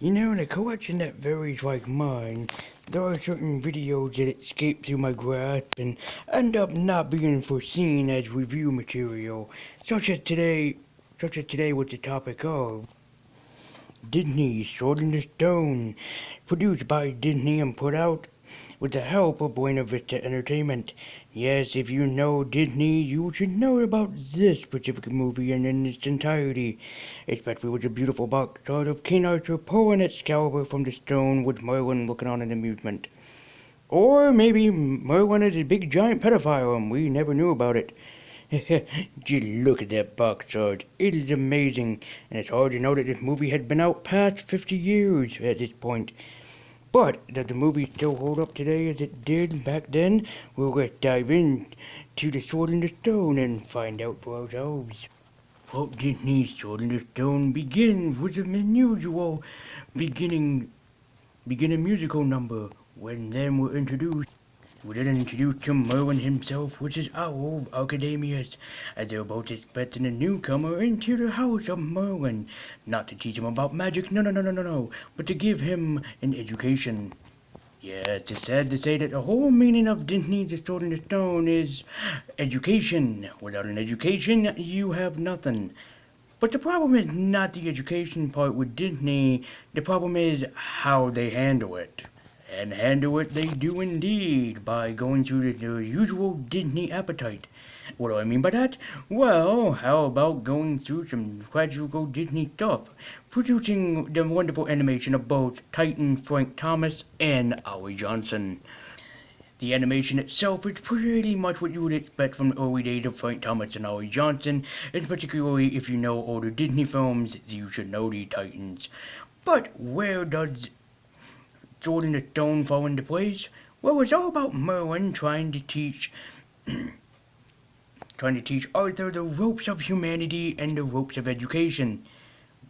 In a collection that varies like mine, there are certain videos that escape through my grasp and end up not being foreseen as review material, such as today with the topic of Disney's Sword in the Stone, produced by Disney and put out with the help of Buena Vista Entertainment. Yes, if you know Disney, you should know about this specific movie and in its entirety, especially with the beautiful box art of King Arthur pulling Excalibur from the stone with Merlin looking on in amusement. Or maybe Merlin is a big giant pedophile and we never knew about it. Just look at that box art. It is amazing, and it's hard to know that this movie had been out past 50 years at this point. But does the movie still hold up today as it did back then? Well, let's dive in to the Sword in the Stone and find out for ourselves. Walt Disney's Sword in the Stone begins with an unusual beginning musical number when then we're introduced. We're then introduced to Merlin himself, which is Owl of Academius, as they're both expecting a newcomer into the house of Merlin, not to teach him about magic, no, but to give him an education. Yes, it's sad to say that the whole meaning of Disney's The Sword in the Stone is education. Without an education, you have nothing. But the problem is not the education part with Disney, the problem is how they handle it. And handle it they do indeed, by going through the usual Disney appetite. What do I mean by that? Well, how about going through some classical Disney stuff, producing the wonderful animation of both Titan Frank Thomas and Ollie Johnson. The animation itself is pretty much what you would expect from the early days of Frank Thomas and Ollie Johnson, and particularly if you know older Disney films, you should know the Titans. But where does Sword in the Stone fall into place? Well, it's all about Merlin trying to teach Arthur the ropes of humanity and the ropes of education.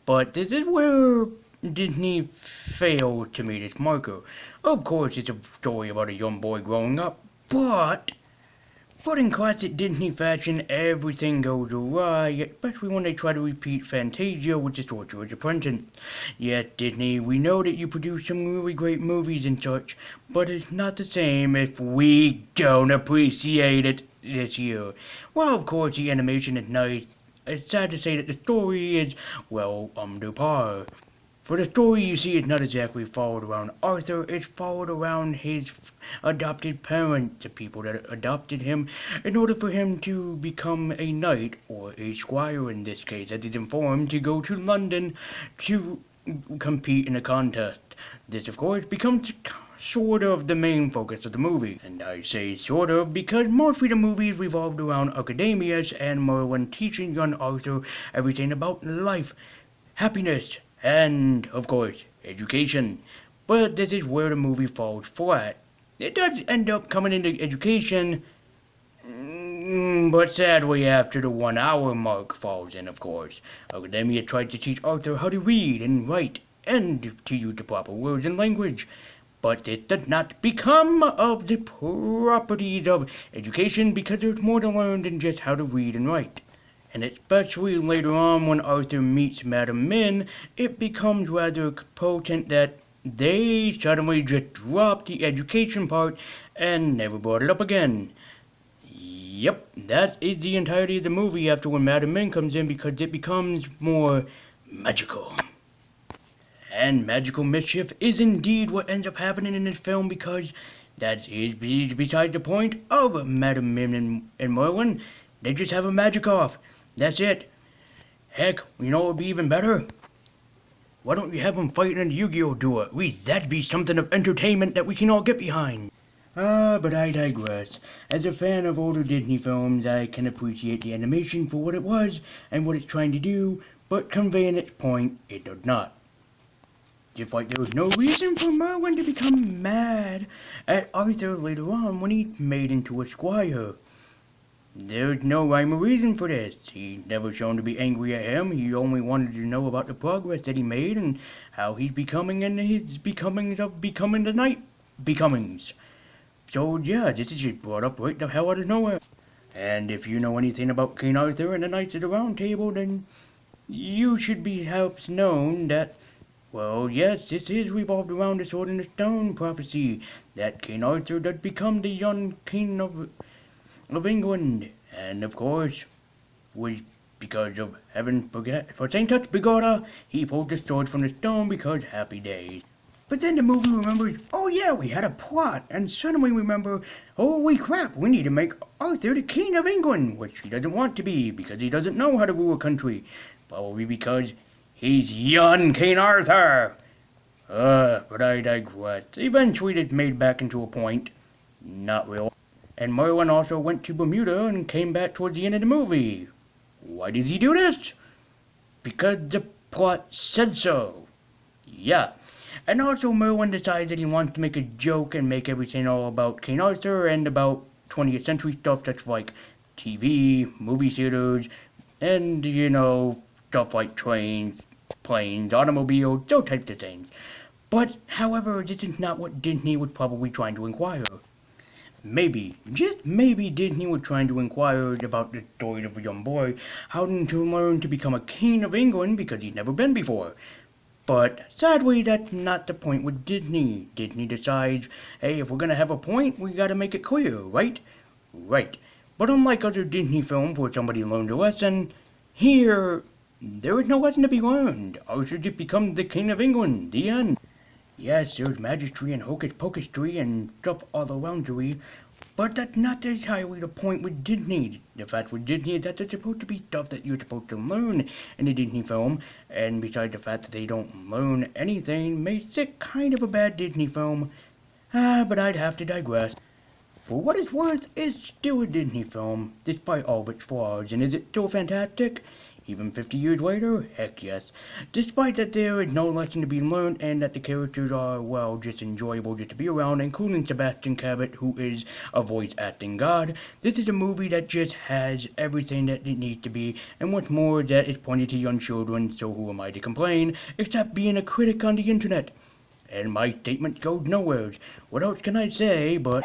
But this is where Disney failed to meet its marker. Of course, it's a story about a young boy growing up, but in classic Disney fashion, everything goes awry, especially when they try to repeat Fantasia with the Sorcerer's Apprentice. Yes, Disney, we know that you produce some really great movies and such, but it's not the same if we don't appreciate it this year. Well, of course, the animation is nice. It's sad to say that the story is, well, under par. For the story, you see, it's not exactly followed around Arthur, it's followed around his adopted parents, the people that adopted him, in order for him to become a knight, or a squire in this case, as he's informed to go to London to compete in a contest. This, of course, becomes sort of the main focus of the movie. And I say sort of because mostly the movies revolved around Academius and Merlin teaching young Arthur everything about life, happiness, and, of course, education. But this is where the movie falls flat. It does end up coming into education, but sadly after the 1 hour mark falls in, of course. Academia tried to teach Arthur how to read and write, and to use the proper words and language. But it does not become of the properties of education because there's more to learn than just how to read and write. And especially later on when Arthur meets Madame Mim, it becomes rather potent that they suddenly just dropped the education part and never brought it up again. Yep, that is the entirety of the movie after when Madame Mim comes in, because it becomes more magical. And magical mischief is indeed what ends up happening in this film, because that is besides the point of Madame Mim and Merlin. They just have a magic off. That's it. Heck, you know what would be even better? Why don't you have them fight in a Yu-Gi-Oh! Duel? At least that'd be something of entertainment that we can all get behind. But I digress. As a fan of older Disney films, I can appreciate the animation for what it was and what it's trying to do, but conveying its point, it does not. Just like there was no reason for Merlin to become mad at Arthur later on when he's made into a squire. There's no rhyme or reason for this. He's never shown to be angry at him. He only wanted to know about the progress that he made and how he's becoming and his becomings of becoming the knight becomings. So yeah, this is just brought up right the hell out of nowhere. And if you know anything about King Arthur and the Knights of the Round Table, then you should be helps known that Well, yes, this is revolved around the Sword and the Stone prophecy that King Arthur does become the young king of England, and of course, was because of heaven forsaken touch Bigorra, he pulled the sword from the stone because happy days. But then the movie remembers, oh yeah, we had a plot, and suddenly remember, holy crap, we need to make Arthur the King of England, which he doesn't want to be because he doesn't know how to rule a country. Probably because he's young King Arthur. But I digress. Eventually it's made back into a point. Not real. And Merlin also went to Bermuda and came back towards the end of the movie. Why does he do this? Because the plot said so. Yeah. And also Merlin decides that he wants to make a joke and make everything all about King Arthur and about 20th century stuff that's like TV, movie theaters, and, stuff like trains, planes, automobiles, those types of things. But, however, this is not what Disney was probably trying to inquire. Maybe, just maybe Disney was trying to inquire about the story of a young boy having to learn to become a king of England because he'd never been before. But sadly, that's not the point with Disney. Disney decides, hey, if we're gonna have a point, we gotta make it clear, right? Right. But unlike other Disney films where somebody learned a lesson, here, there is no lesson to be learned. Arthur just becomes the King of England. The end. Yes, there's magistry and hocus pocustry and stuff all around you, but that's not entirely the point with Disney. The fact with Disney is that there's supposed to be stuff that you're supposed to learn in a Disney film, and besides the fact that they don't learn anything, makes it kind of a bad Disney film. But I'd have to digress. For what it's worth, it's still a Disney film, despite all of its flaws, and is it still fantastic? Even 50 years later? Heck yes. Despite that there is no lesson to be learned and that the characters are, well, just enjoyable just to be around, including Sebastian Cabot, who is a voice acting god, this is a movie that just has everything that it needs to be, and what's more, that is pointed to young children, so who am I to complain, except being a critic on the internet. And my statement goes nowhere. What else can I say but...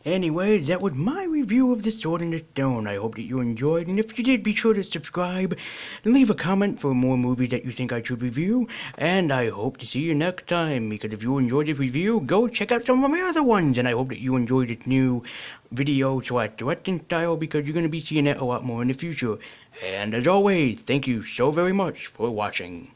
Anyways, that was my review of The Sword and the Stone. I hope that you enjoyed, and if you did, be sure to subscribe and leave a comment for more movies that you think I should review, and I hope to see you next time, because if you enjoyed this review, go check out some of my other ones, and I hope that you enjoyed this new video/directing style, because you're going to be seeing it a lot more in the future. And as always, thank you so very much for watching.